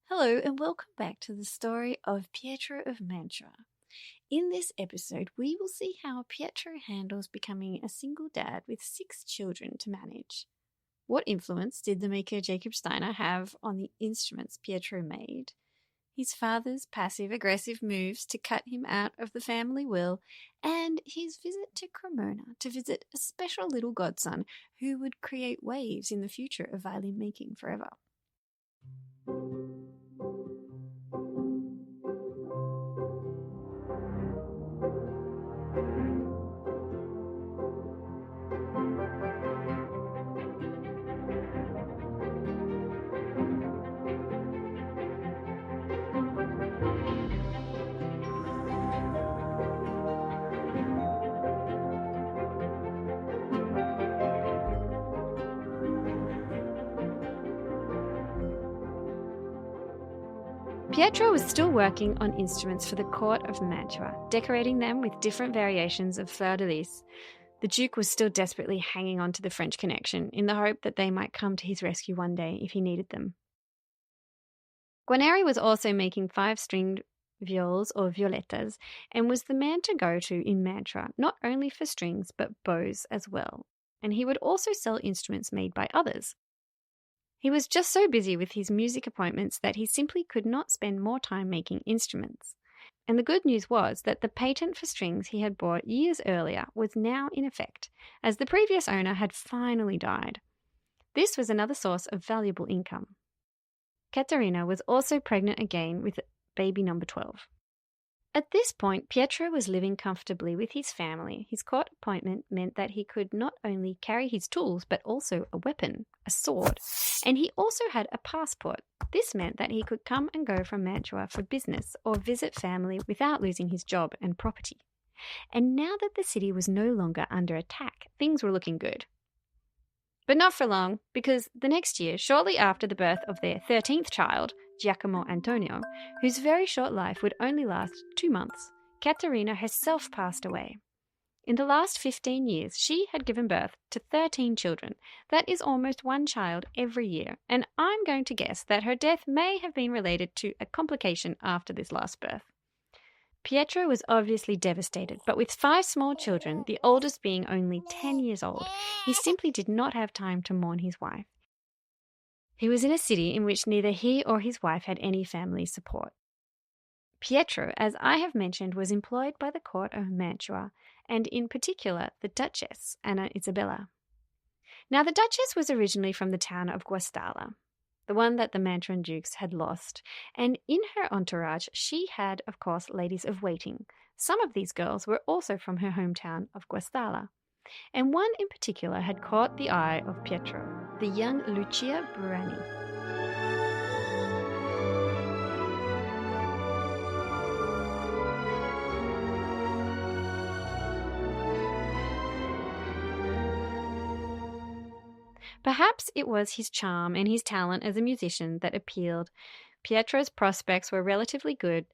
Hello and welcome back to the story of Pietro of Mantua. In this episode, we will see how Pietro handles becoming a single dad with 6 children to manage. What influence did the maker Jacob Steiner have on the instruments Pietro made? His father's passive-aggressive moves to cut him out of the family will, and his visit to Cremona to visit a special little godson who would create waves in the future of violin making forever. Pietro was still working on instruments for the Court of Mantua, decorating them with different variations of fleur-de-lis. The Duke was still desperately hanging on to the French connection, in the hope that they might come to his rescue one day if he needed them. Guarneri was also making 5-stringed viols or violettas, and was the man to go to in Mantua, not only for strings but bows as well, and he would also sell instruments made by others. He was just so busy with his music appointments that he simply could not spend more time making instruments. And the good news was that the patent for strings he had bought years earlier was now in effect, as the previous owner had finally died. This was another source of valuable income. Caterina was also pregnant again with baby number 12. At this point, Pietro was living comfortably with his family. His court appointment meant that he could not only carry his tools, but also a weapon, a sword. And he also had a passport. This meant that he could come and go from Mantua for business or visit family without losing his job and property. And now that the city was no longer under attack, things were looking good. But not for long, because the next year, shortly after the birth of their 13th child, Giacomo Antonio, whose very short life would only last 2 months, Caterina herself passed away. In the last 15 years, she had given birth to 13 children. That is almost 1 child every year, and I'm going to guess that her death may have been related to a complication after this last birth. Pietro was obviously devastated, but with 5 small children, the oldest being only 10 years old, he simply did not have time to mourn his wife. He was in a city in which neither he or his wife had any family support. Pietro, as I have mentioned, was employed by the Court of Mantua, and in particular the Duchess, Anna Isabella. Now the Duchess was originally from the town of Guastalla, the one that the Mantuan dukes had lost, and in her entourage she had, of course, ladies of waiting. Some of these girls were also from her hometown of Guastalla, and one in particular had caught the eye of Pietro, the young Lucia Birani. Perhaps it was his charm and his talent as a musician that appealed. Pietro's prospects were relatively good,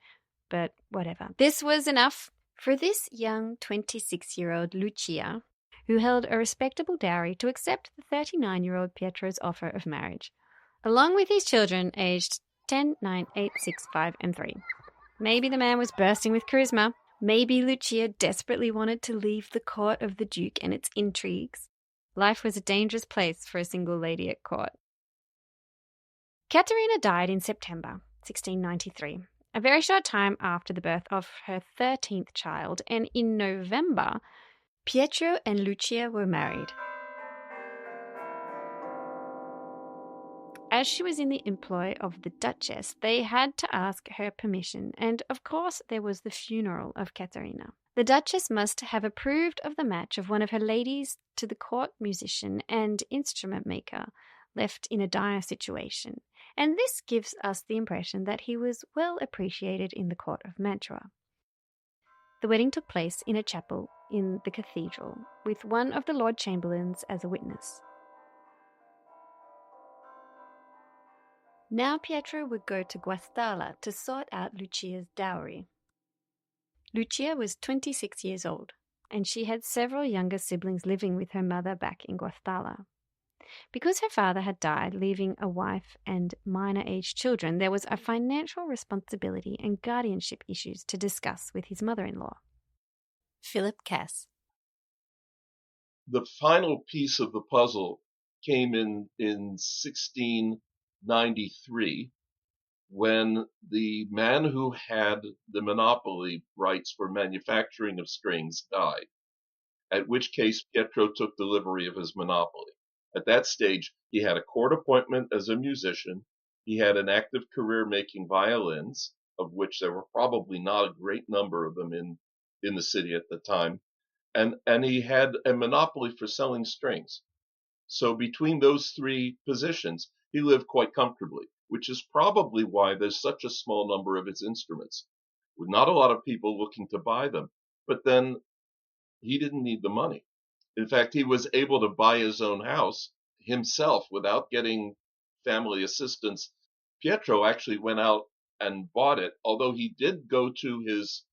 but whatever. This was enough for this young 26-year-old Lucia, who held a respectable dowry, to accept the 39-year-old Pietro's offer of marriage, along with his children aged 10, 9, 8, 6, 5, and 3. Maybe the man was bursting with charisma. Maybe Lucia desperately wanted to leave the court of the Duke and its intrigues. Life was a dangerous place for a single lady at court. Caterina died in September 1693, a very short time after the birth of her 13th child, and in November, Pietro and Lucia were married. As she was in the employ of the Duchess, they had to ask her permission, and of course there was the funeral of Caterina. The Duchess must have approved of the match of one of her ladies to the court musician and instrument maker, left in a dire situation, and this gives us the impression that he was well appreciated in the Court of Mantua. The wedding took place in a chapel in the cathedral, with one of the Lord Chamberlains as a witness. Now Pietro would go to Guastalla to sort out Lucia's dowry. Lucia was 26 years old, and she had several younger siblings living with her mother back in Guastalla. Because her father had died, leaving a wife and minor-aged children, there was a financial responsibility and guardianship issues to discuss with his mother-in-law. Philip Cass. The final piece of the puzzle came in 1693, when the man who had the monopoly rights for manufacturing of strings died, at which case Pietro took delivery of his monopoly. At that stage, he had a court appointment as a musician. He had an active career making violins, of which there were probably not a great number of them in the city at the time. And he had a monopoly for selling strings. So between those three positions, he lived quite comfortably, which is probably why there's such a small number of his instruments, with not a lot of people looking to buy them. But then he didn't need the money. In fact, he was able to buy his own house himself without getting family assistance. Pietro actually went out and bought it, although he did go to his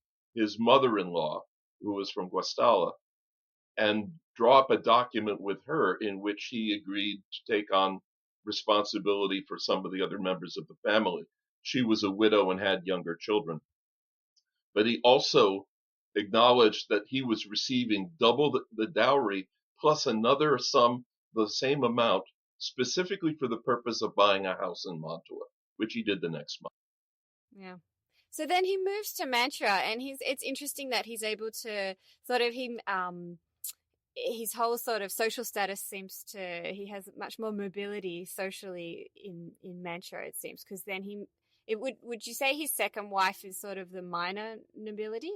mother-in-law, who was from Guastalla, and draw up a document with her in which he agreed to take on responsibility for some of the other members of the family. She was a widow and had younger children. But he also acknowledged that he was receiving double the dowry plus another sum, the same amount, specifically for the purpose of buying a house in Mantua, which he did the next month. Yeah. So then he moves to Mantua, and it's interesting that he's able to sort of his whole sort of social status he has much more mobility socially in Mantua, it seems, because then would you say his second wife is sort of the minor nobility?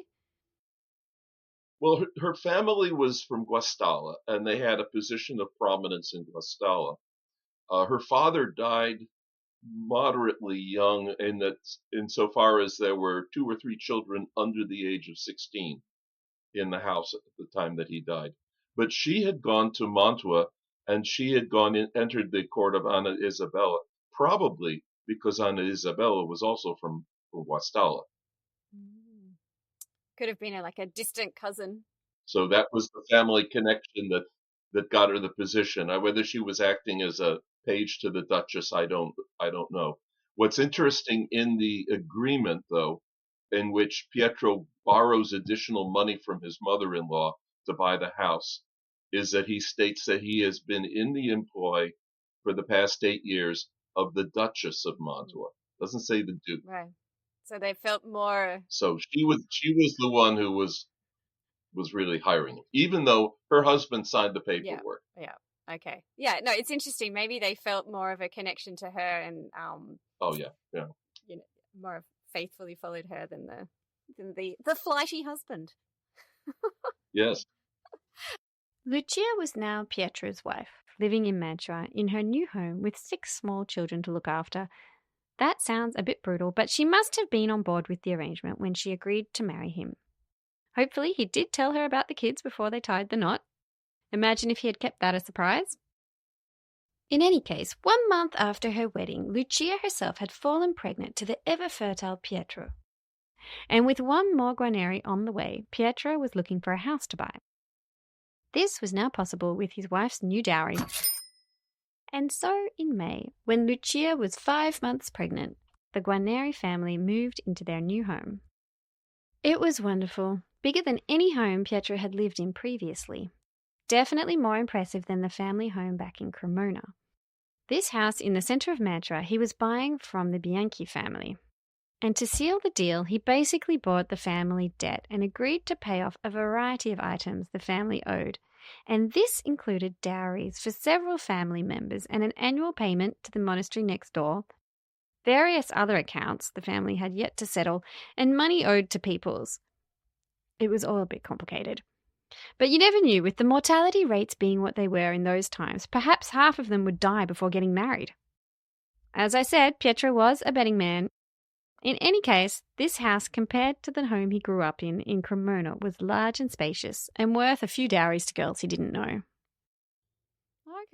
Well, her family was from Guastalla, and they had a position of prominence in Guastalla. Her father died moderately young, insofar as there were 2 or 3 children under the age of 16 in the house at the time that he died. But she had gone to Mantua, and she had entered the court of Anna Isabella, probably because Anna Isabella was also from Guastalla. Could have been like a distant cousin. So that was the family connection that got her the position. Whether she was acting as a page to the Duchess, I don't know. What's interesting in the agreement, though, in which Pietro borrows additional money from his mother-in-law to buy the house, is that he states that he has been in the employ for the past 8 years of the Duchess of Mantua. Doesn't say the Duke. Right. So they felt more. So she was the one who was really hiring him, even though her husband signed the paperwork. Yeah. Okay. Yeah. No, it's interesting. Maybe they felt more of a connection to her, and Oh yeah. you know, more faithfully followed her than the flighty husband. Yes. Lucia was now Pietro's wife, living in Mantua in her new home with 6 small children to look after. That sounds a bit brutal, but she must have been on board with the arrangement when she agreed to marry him. Hopefully he did tell her about the kids before they tied the knot. Imagine if he had kept that a surprise. In any case, 1 month after her wedding, Lucia herself had fallen pregnant to the ever-fertile Pietro. And with one more Guarneri on the way, Pietro was looking for a house to buy. This was now possible with his wife's new dowry. And so, in May, when Lucia was 5 months pregnant, the Guarneri family moved into their new home. It was wonderful, bigger than any home Pietro had lived in previously. Definitely more impressive than the family home back in Cremona. This house in the centre of Mantua he was buying from the Bianchi family. And to seal the deal, he basically bought the family debt and agreed to pay off a variety of items the family owed. And this included dowries for several family members and an annual payment to the monastery next door, various other accounts the family had yet to settle, and money owed to peoples. It was all a bit complicated. But you never knew, with the mortality rates being what they were in those times, perhaps half of them would die before getting married. As I said, Pietro was a betting man. In any case, this house, compared to the home he grew up in Cremona, was large and spacious and worth a few dowries to girls he didn't know.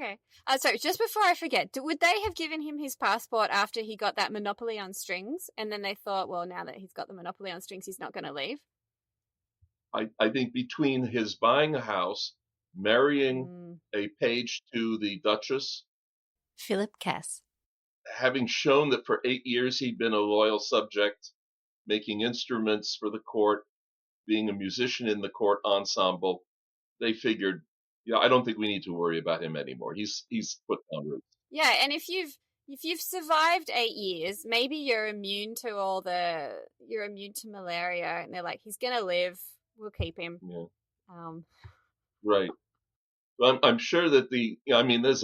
Okay. So just before I forget, would they have given him his passport after he got that monopoly on strings, and then they thought, well, now that he's got the monopoly on strings, he's not going to leave? I think between his buying a house marrying a page to the Duchess, Philip Cass. having shown that for 8 years he'd been a loyal subject, making instruments for the court, being a musician in the court ensemble. They figured, I don't think we need to worry about him anymore. He's put down roots. Yeah, and if you've survived 8 years, maybe you're immune to malaria, and they're like, he's gonna live. We'll keep him. Yeah. Right. Well, I'm sure that there's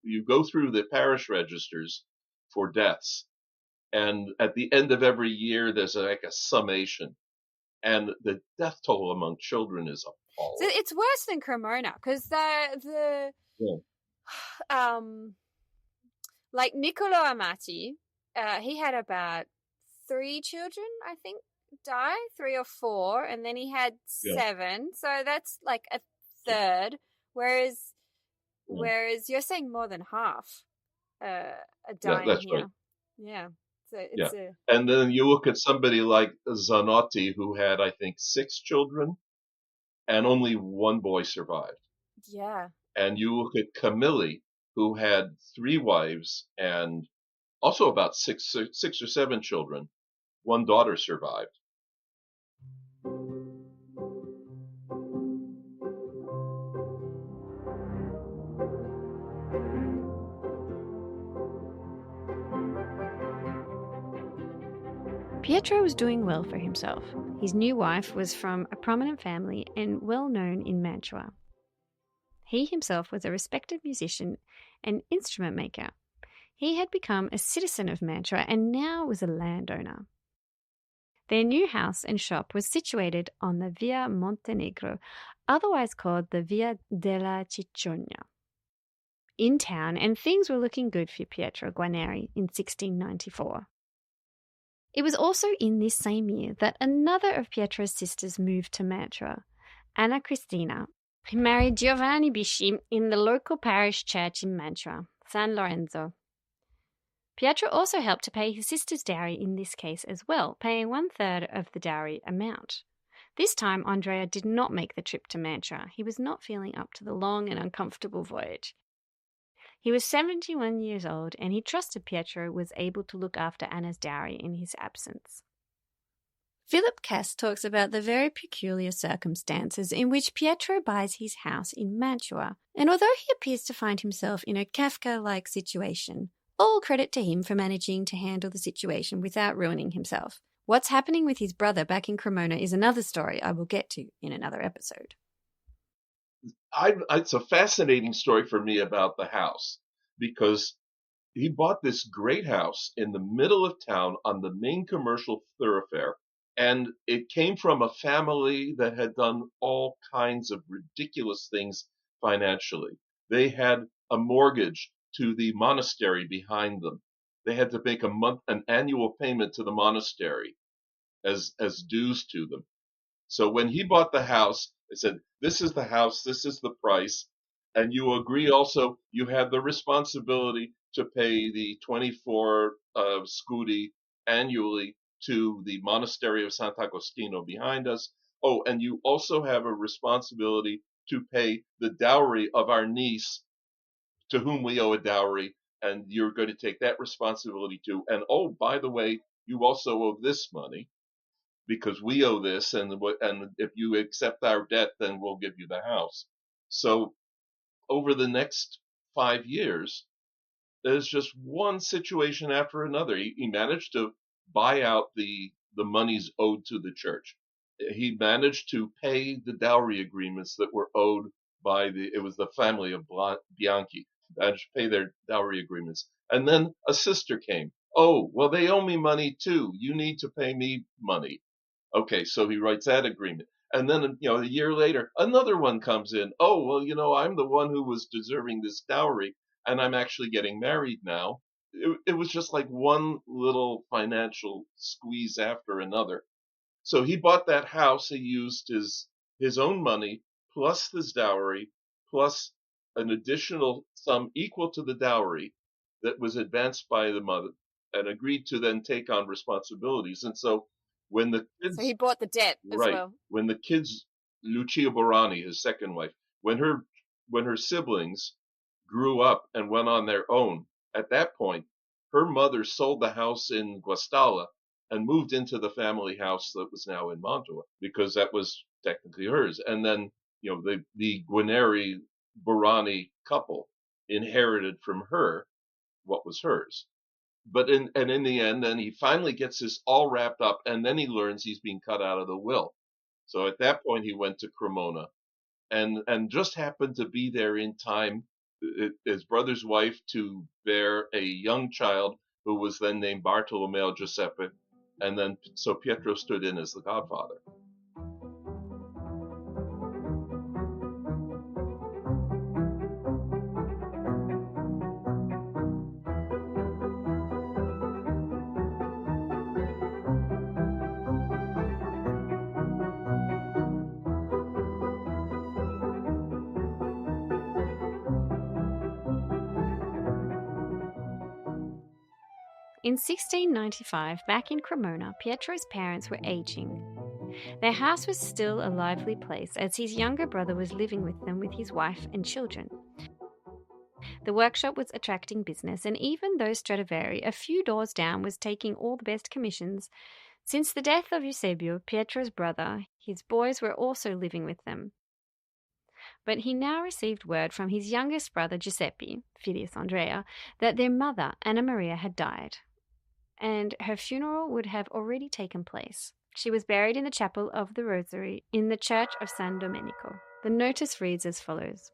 you go through the parish registers for deaths, and at the end of every year, there's like a summation, and the death toll among children is appalling. So it's worse than Cremona, because like Niccolo Amati, he had about 3 children, I think, die, 3 or 4, and then he had 7. So that's like a third. Whereas you're saying more than half are dying that's here. right. Yeah. So it's and then you look at somebody like Zanotti, who had, I think, 6 children, and only 1 boy survived. Yeah. And you look at Camilli, who had 3 wives and also about 6 or 7 children. 1 daughter survived. Pietro was doing well for himself. His new wife was from a prominent family and well known in Mantua. He himself was a respected musician and instrument maker. He had become a citizen of Mantua and now was a landowner. Their new house and shop was situated on the Via Montenegro, otherwise called the Via della Cicogna, in town, and things were looking good for Pietro Guarneri in 1694. It was also in this same year that another of Pietro's sisters moved to Mantua, Anna Cristina, who married Giovanni Bisci in the local parish church in Mantua, San Lorenzo. Pietro also helped to pay his sister's dowry in this case as well, paying 1/3 of the dowry amount. This time, Andrea did not make the trip to Mantua. He was not feeling up to the long and uncomfortable voyage. He was 71 years old, and he trusted Pietro was able to look after Anna's dowry in his absence. Philip Cass talks about the very peculiar circumstances in which Pietro buys his house in Mantua, and although he appears to find himself in a Kafka-like situation, all credit to him for managing to handle the situation without ruining himself. What's happening with his brother back in Cremona is another story I will get to in another episode. It's a fascinating story for me about the house, because he bought this great house in the middle of town on the main commercial thoroughfare, and it came from a family that had done all kinds of ridiculous things financially. They had a mortgage to the monastery behind them. They had to make an annual payment to the monastery as dues to them. So when he bought the house, they said, this is the house, this is the price, and you agree also you have the responsibility to pay the 24 scudi annually to the monastery of Sant'Agostino behind us. Oh, and you also have a responsibility to pay the dowry of our niece, to whom we owe a dowry, and you're going to take that responsibility too. And oh, by the way, you also owe this money, because we owe this, and if you accept our debt, then we'll give you the house. So over the next 5 years, there's just one situation after another. He managed to buy out the monies owed to the church. He managed to pay the dowry agreements that were owed by it was the family of Bianchi. Managed to pay their dowry agreements. And then a sister came. Oh, well, they owe me money too. You need to pay me money. Okay, so he writes that agreement. And then, a year later, another one comes in. Oh, well, I'm the one who was deserving this dowry, and I'm actually getting married now. It was just like one little financial squeeze after another. So he bought that house. He used his own money, plus his dowry, plus an additional sum equal to the dowry that was advanced by the mother, and agreed to then take on responsibilities. And so when the kids, so he bought the debt as well. When the kids, Lucia Birani, his second wife, When her siblings grew up and went on their own, at that point, her mother sold the house in Guastalla and moved into the family house that was now in Mantua, because that was technically hers. And then, the Guarneri Birani couple inherited from her what was hers. But in the end, then he finally gets this all wrapped up, and then he learns he's being cut out of the will. So at that point, he went to Cremona, and just happened to be there in time, his brother's wife, to bear a young child who was then named Bartolomeo Giuseppe, and then so Pietro stood in as the godfather. In 1695, back in Cremona, Pietro's parents were aging. Their house was still a lively place, as his younger brother was living with them with his wife and children. The workshop was attracting business, and even though Stradivari, a few doors down, was taking all the best commissions, since the death of Eusebio, Pietro's brother, his boys were also living with them. But he now received word from his youngest brother, Giuseppe, filius Andrea, that their mother, Anna Maria, had died, and her funeral would have already taken place. She was buried in the chapel of the Rosary in the church of San Domenico. The notice reads as follows: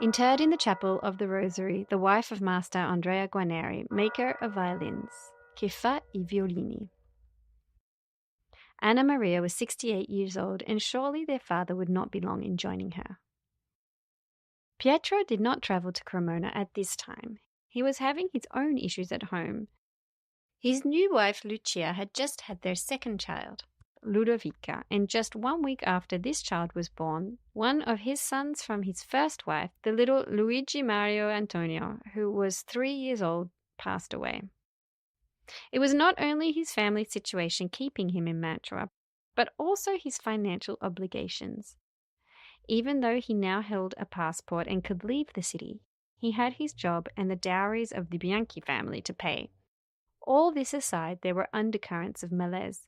Interred in the chapel of the Rosary, the wife of Master Andrea Guarneri, maker of violins, che fa I violini. Anna Maria was 68 years old, and surely their father would not be long in joining her. Pietro did not travel to Cremona at this time. He was having his own issues at home. His new wife, Lucia, had just had their second child, Ludovica, and just 1 week after this child was born, one of his sons from his first wife, the little Luigi Mario Antonio, who was 3 years old, passed away. It was not only his family situation keeping him in Mantua, but also his financial obligations. Even though he now held a passport and could leave the city, he had his job and the dowries of the Bianchi family to pay. All this aside, there were undercurrents of malaise.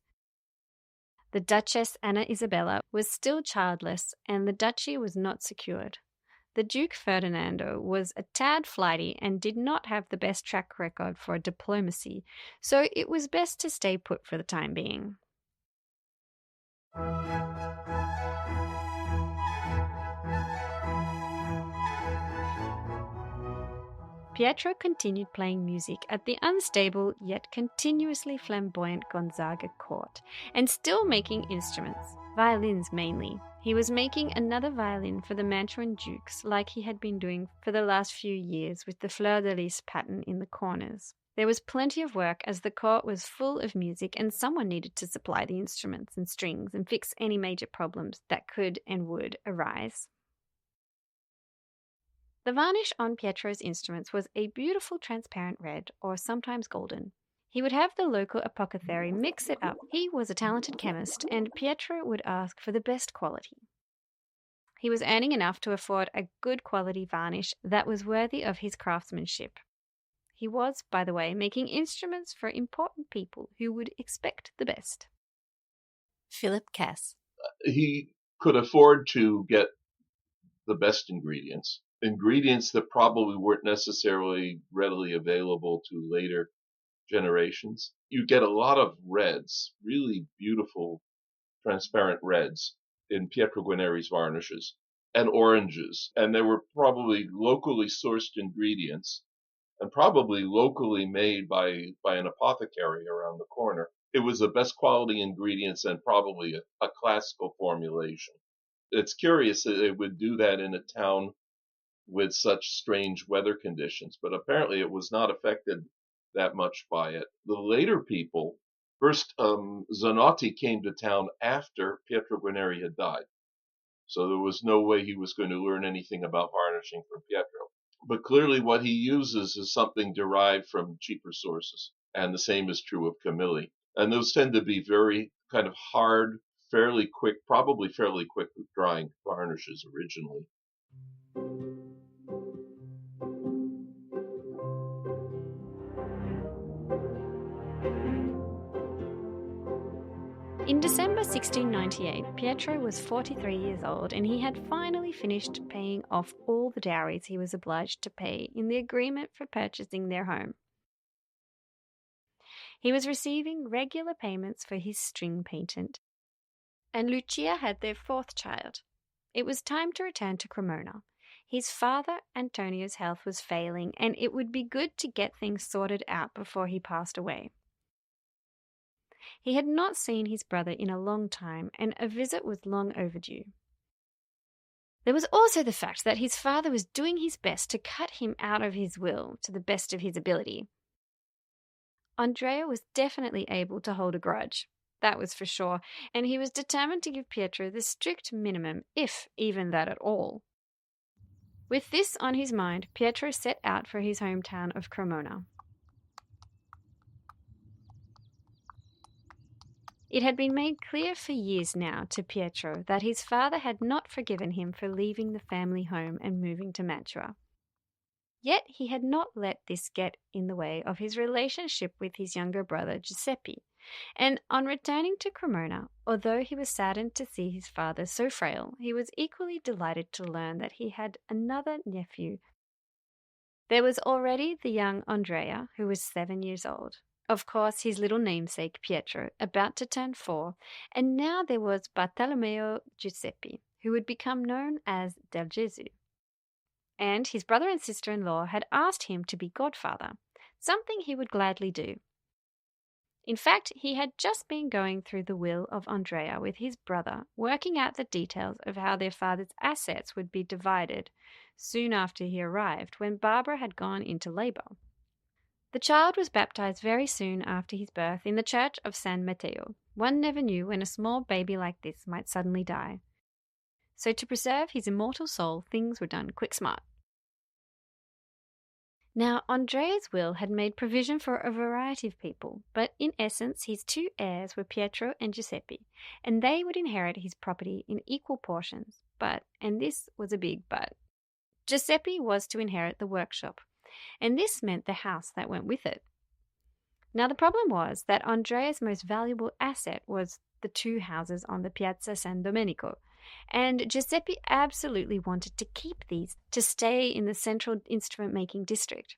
The Duchess Anna Isabella was still childless, and the duchy was not secured. The Duke Ferdinando was a tad flighty and did not have the best track record for diplomacy, so it was best to stay put for the time being. Pietro continued playing music at the unstable yet continuously flamboyant Gonzaga court, and still making instruments, violins mainly. He was making another violin for the Mantuan dukes, like he had been doing for the last few years with the fleur-de-lis pattern in the corners. There was plenty of work, as the court was full of music, and someone needed to supply the instruments and strings and fix any major problems that could and would arise. The varnish on Pietro's instruments was a beautiful transparent red, or sometimes golden. He would have the local apothecary mix it up. He was a talented chemist, and Pietro would ask for the best quality. He was earning enough to afford a good quality varnish that was worthy of his craftsmanship. He was, by the way, making instruments for important people who would expect the best. Philip Cass. He could afford to get the best ingredients that probably weren't necessarily readily available to later generations. You get a lot of reds, really beautiful transparent reds in Pietro Guarneri's varnishes, and oranges. And there were probably locally sourced ingredients and probably locally made by an apothecary around the corner. It was the best quality ingredients and probably a classical formulation. It's curious that they would do that in a town with such strange weather conditions, but apparently it was not affected that much by it. The later people, first Zanotti came to town after Pietro Guarneri had died, so there was no way he was going to learn anything about varnishing from Pietro. But clearly what he uses is something derived from cheaper sources, and the same is true of Camilli. And those tend to be very kind of hard, probably fairly quick drying varnishes originally. In December 1698, Pietro was 43 years old and he had finally finished paying off all the dowries he was obliged to pay in the agreement for purchasing their home. He was receiving regular payments for his string patent, and Lucia had their fourth child. It was time to return to Cremona. His father, Antonio's health was failing, and it would be good to get things sorted out before he passed away. He had not seen his brother in a long time, and a visit was long overdue. There was also the fact that his father was doing his best to cut him out of his will to the best of his ability. Andrea was definitely able to hold a grudge, that was for sure, and he was determined to give Pietro the strict minimum, if even that at all. With this on his mind, Pietro set out for his hometown of Cremona. It had been made clear for years now to Pietro that his father had not forgiven him for leaving the family home and moving to Mantua. Yet he had not let this get in the way of his relationship with his younger brother Giuseppe, and on returning to Cremona, although he was saddened to see his father so frail, he was equally delighted to learn that he had another nephew. There was already the young Andrea, who was 7 years old. Of course, his little namesake, Pietro, about to turn 4, and now there was Bartolomeo Giuseppe, who would become known as Del Gesù. And his brother and sister-in-law had asked him to be godfather, something he would gladly do. In fact, he had just been going through the will of Andrea with his brother, working out the details of how their father's assets would be divided, soon after he arrived, when Barbara had gone into labor. The child was baptized very soon after his birth in the church of San Matteo. One never knew when a small baby like this might suddenly die. So to preserve his immortal soul, things were done quick smart. Now, Andrea's will had made provision for a variety of people, but in essence his two heirs were Pietro and Giuseppe, and they would inherit his property in equal portions. But, and this was a big but, Giuseppe was to inherit the workshop, and this meant the house that went with it. Now the problem was that Andrea's most valuable asset was the two houses on the Piazza San Domenico, and Giuseppe absolutely wanted to keep these to stay in the central instrument-making district.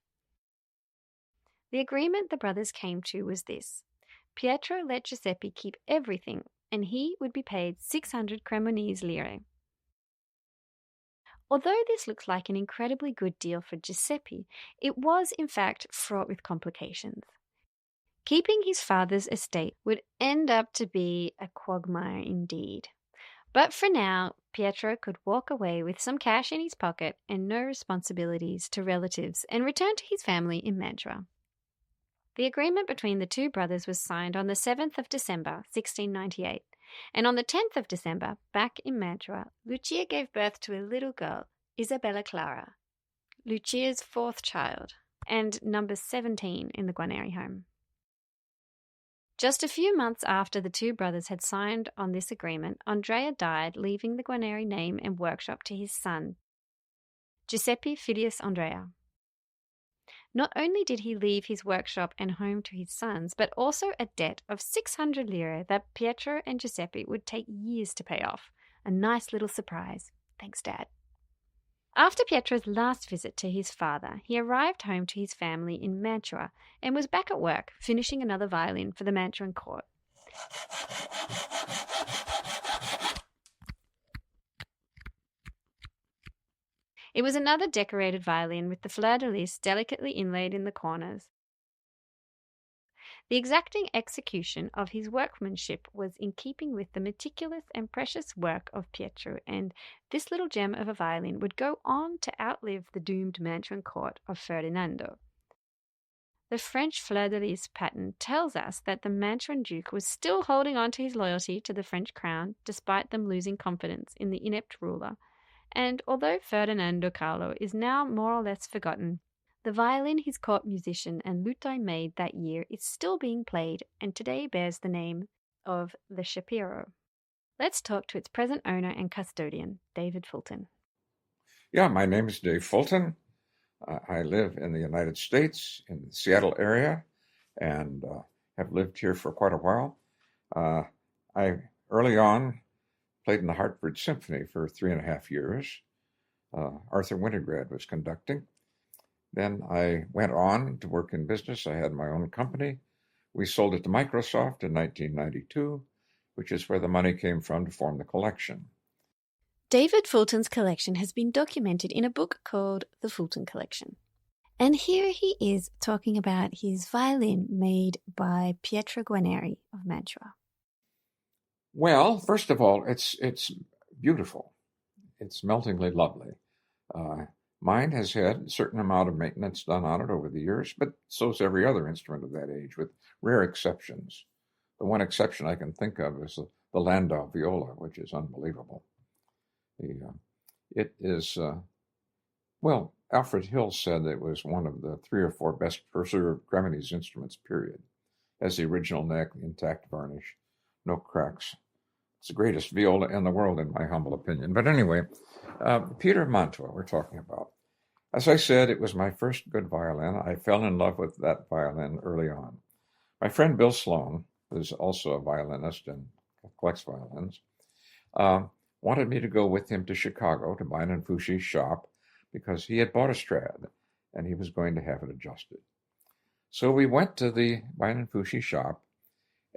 The agreement the brothers came to was this. Pietro let Giuseppe keep everything, and he would be paid 600 Cremonese lire. Although this looks like an incredibly good deal for Giuseppe, it was in fact fraught with complications. Keeping his father's estate would end up to be a quagmire indeed. But for now, Pietro could walk away with some cash in his pocket and no responsibilities to relatives and return to his family in Mantua. The agreement between the two brothers was signed on the 7th of December, 1698, and on the 10th of December, back in Mantua, Lucia gave birth to a little girl, Isabella Clara, Lucia's fourth child, and number 17 in the Guarneri home. Just a few months after the two brothers had signed on this agreement, Andrea died, leaving the Guarneri name and workshop to his son, Giuseppe filius Andrea. Not only did he leave his workshop and home to his sons, but also a debt of 600 lire that Pietro and Giuseppe would take years to pay off. A nice little surprise. Thanks, Dad. After Pietro's last visit to his father, he arrived home to his family in Mantua and was back at work, finishing another violin for the Mantuan court. It was another decorated violin with the fleur-de-lis delicately inlaid in the corners. The exacting execution of his workmanship was in keeping with the meticulous and precious work of Pietro, and this little gem of a violin would go on to outlive the doomed Mantuan court of Ferdinando. The French fleur-de-lis patent tells us that the Mantuan duke was still holding on to his loyalty to the French crown, despite them losing confidence in the inept ruler, and although Ferdinando Carlo is now more or less forgotten, the violin his court musician and luthier made that year is still being played and today bears the name of the Shapiro. Let's talk to its present owner and custodian, David Fulton. Yeah, my name is Dave Fulton. I live in the United States, in the Seattle area, and have lived here for quite a while. I early on played in the Hartford Symphony for 3.5 years. Arthur Winograd was conducting. Then I went on to work in business. I had my own company. We sold it to Microsoft in 1992, which is where the money came from to form the collection. David Fulton's collection has been documented in a book called The Fulton Collection. And here he is talking about his violin made by Pietro Guarneri of Mantua. Well, first of all, it's beautiful. It's meltingly lovely. Mine has had a certain amount of maintenance done on it over the years, but so's every other instrument of that age, with rare exceptions. The one exception I can think of is the Landau viola, which is unbelievable. It is, well, Alfred Hill said it was one of the 3 or 4 best preserved Cremonese instruments, period. Has the original neck, intact varnish, no cracks. It's the greatest viola in the world, in my humble opinion. But anyway, Peter of Mantua we're talking about. As I said, it was my first good violin. I fell in love with that violin early on. My friend Bill Sloan, who's also a violinist and collects violins, wanted me to go with him to Chicago to Bynum Fouché's shop because he had bought a Strad and he was going to have it adjusted. So we went to the Bynum Fouché shop,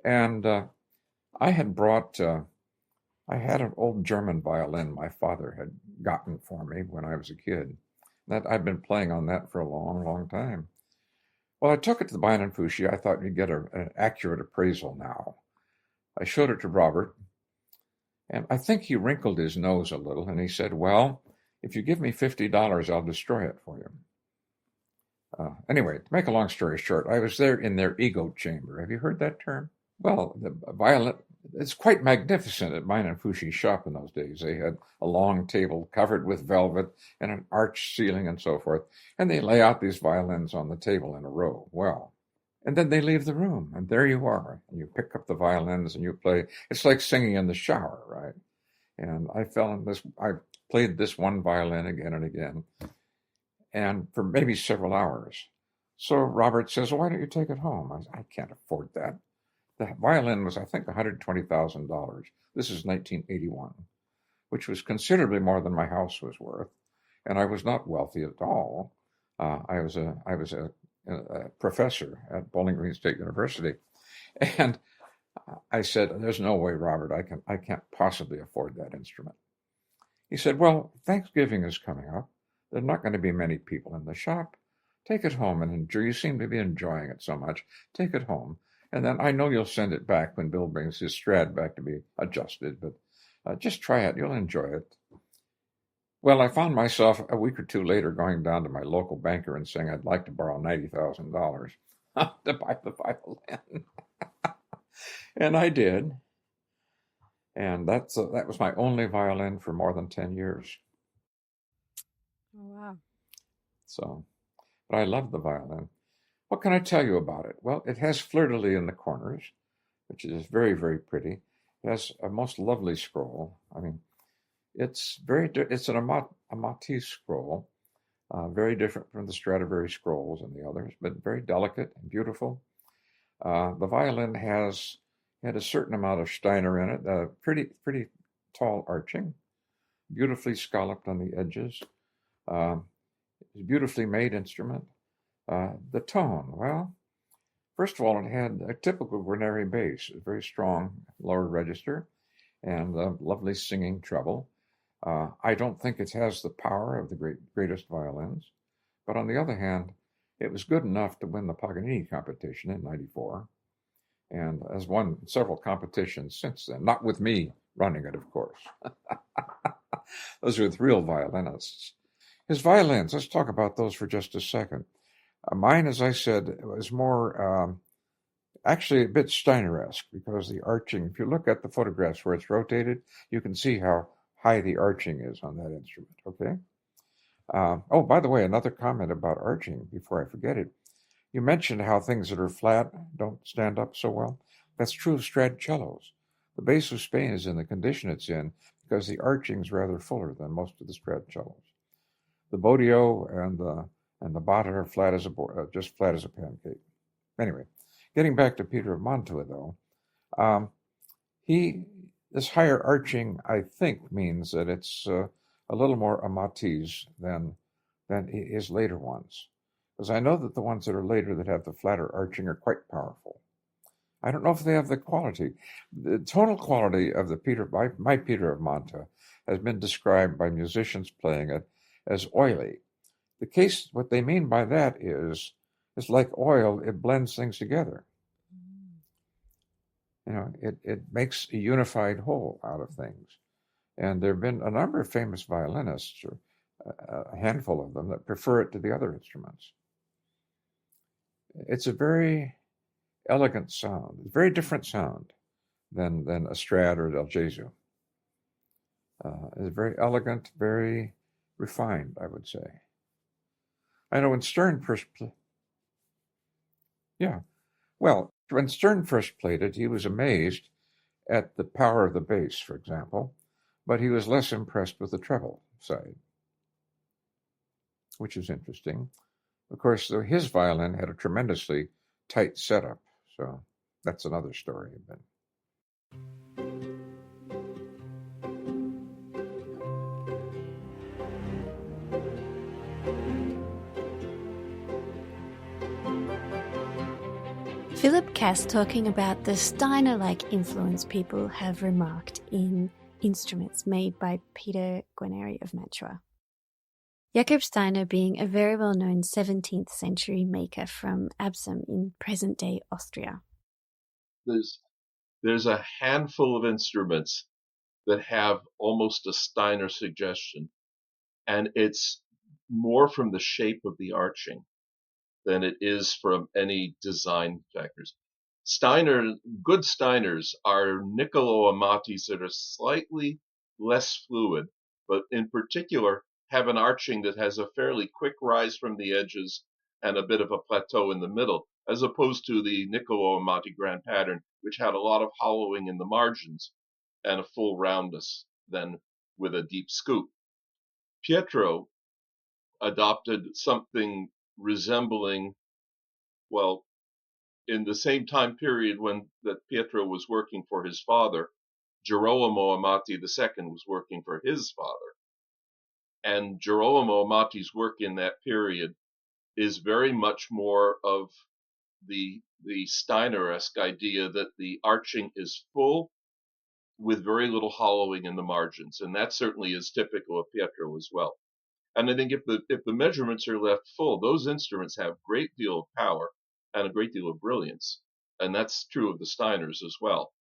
and I had brought, I had an old German violin my father had gotten for me when I was a kid. That I'd been playing on that for a long, long time. Well, I took it to the Bynum Fouché. I thought you'd get an accurate appraisal now. I showed it to Robert, and I think he wrinkled his nose a little, and he said, well, if you give me $50, I'll destroy it for you. Anyway, to make a long story short, I was there in their ego chamber. Have you heard that term? Well, the violin, it's quite magnificent at Bynum Fouché's shop in those days. They had a long table covered with velvet and an arched ceiling and so forth, and they lay out these violins on the table in a row. Well, and then they leave the room, and there you are, and you pick up the violins and you play. It's like singing in the shower, right? And I fell in this, I played this one violin again and again, and for maybe several hours. So Robert says, why don't you take it home? I can't afford that. The violin was, I think, $120,000. This is 1981, which was considerably more than my house was worth. And I was not wealthy at all. I was a professor at Bowling Green State University. And I said, there's no way, Robert, I can't possibly afford that instrument. He said, well, Thanksgiving is coming up. There are not going to be many people in the shop. Take it home and enjoy. You seem to be enjoying it so much. Take it home. And then I know you'll send it back when Bill brings his Strad back to be adjusted, but just try it. You'll enjoy it. Well, I found myself a week or two later going down to my local banker and saying I'd like to borrow $90,000 to buy the violin. And I did. And that was my only violin for more than 10 years. Oh, wow. So, but I love the violin. What can I tell you about it? Well, it has fleur-de-lis in the corners, which is very, very pretty. It has a most lovely scroll. I mean, it's an Amati scroll, very different from the Stradivari scrolls and the others, but very delicate and beautiful. The violin had a certain amount of Steiner in it, pretty tall arching, beautifully scalloped on the edges. It's a beautifully made instrument. The tone, well, first of all, it had a typical Guarneri bass, a very strong lower register, and a lovely singing treble. I don't think it has the power of the greatest violins, but on the other hand, it was good enough to win the Paganini competition in '94, and has won several competitions since then, not with me running it, of course. Those are with real violinists. His violins, let's talk about those for just a second. Mine, as I said, was more, actually a bit Steiner-esque, because the arching, if you look at the photographs where it's rotated, you can see how high the arching is on that instrument, okay? Oh, by the way, another comment about arching, before I forget it. You mentioned how things that are flat don't stand up so well. That's true of Strad cellos. The bass of Spain is in the condition it's in because the arching is rather fuller than most of the Stradicellos. The Bodio and the Botta are flat as just flat as a pancake. Anyway, getting back to Peter of Mantua, though, this higher arching, I think, means that it's a little more amatiz than his later ones. Because I know that the ones that are later that have the flatter arching are quite powerful. I don't know if they have the quality. The tonal quality of my Peter of Mantua has been described by musicians playing it as oily. What they mean by that is, it's like oil, it blends things together. It makes a unified whole out of things. And there have been a number of famous violinists, or a handful of them, that prefer it to the other instruments. It's a very elegant sound, a very different sound than a Strad or Del Gesù. It's very elegant, very refined, I would say. I know when Stern first played it, he was amazed at the power of the bass, for example, but he was less impressed with the treble side, which is interesting. Of course, his violin had a tremendously tight setup, so that's another story. But Philip Cass talking about the Steiner-like influence people have remarked in instruments made by Pietro Guarneri of Mantua. Jacob Steiner being a very well-known 17th century maker from Absam in present-day Austria. There's a handful of instruments that have almost a Steiner suggestion, and it's more from the shape of the arching than it is from any design factors. Good Steiners are Niccolo Amatis that are slightly less fluid, but in particular have an arching that has a fairly quick rise from the edges and a bit of a plateau in the middle, as opposed to the Niccolo Amati grand pattern, which had a lot of hollowing in the margins and a full roundness, then with a deep scoop. Pietro adopted something resembling, well, in the same time period that Pietro was working for his father, Girolamo Amati II was working for his father. And Girolamo Amati's work in that period is very much more of the Steiner-esque idea that the arching is full with very little hollowing in the margins. And that certainly is typical of Pietro as well. And I think if the measurements are left full, those instruments have a great deal of power and a great deal of brilliance. And that's true of the Steiners as well.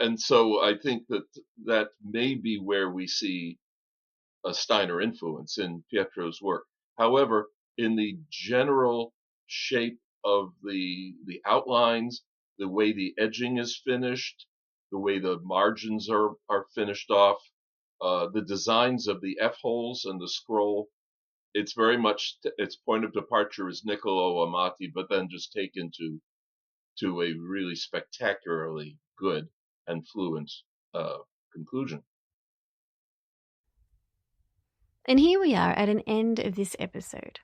And so I think that may be where we see a Steiner influence in Pietro's work. However, in the general shape of the outlines, the way the edging is finished, the way the margins are finished off, the designs of the F-holes and the scroll, it's very much, its point of departure is Niccolo Amati, but then just taken to a really spectacularly good and fluent conclusion. And here we are at an end of this episode.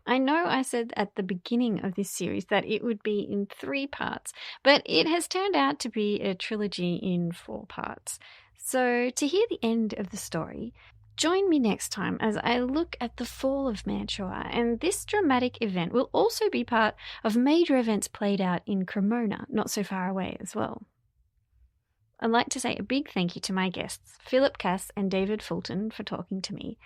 I know I said at the beginning of this series that it would be in 3 parts, but it has turned out to be a trilogy in 4 parts. So to hear the end of the story, join me next time as I look at the fall of Mantua, and this dramatic event will also be part of major events played out in Cremona, not so far away as well. I'd like to say a big thank you to my guests, Philip Cass and David Fulton, for talking to me.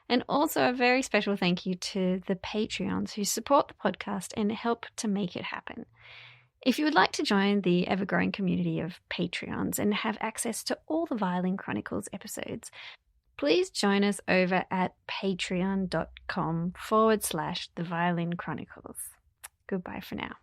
And also a very special thank you to the Patreons who support the podcast and help to make it happen. If you would like to join the ever-growing community of Patreons and have access to all the Violin Chronicles episodes, please join us over at patreon.com/The Violin Chronicles. Goodbye for now.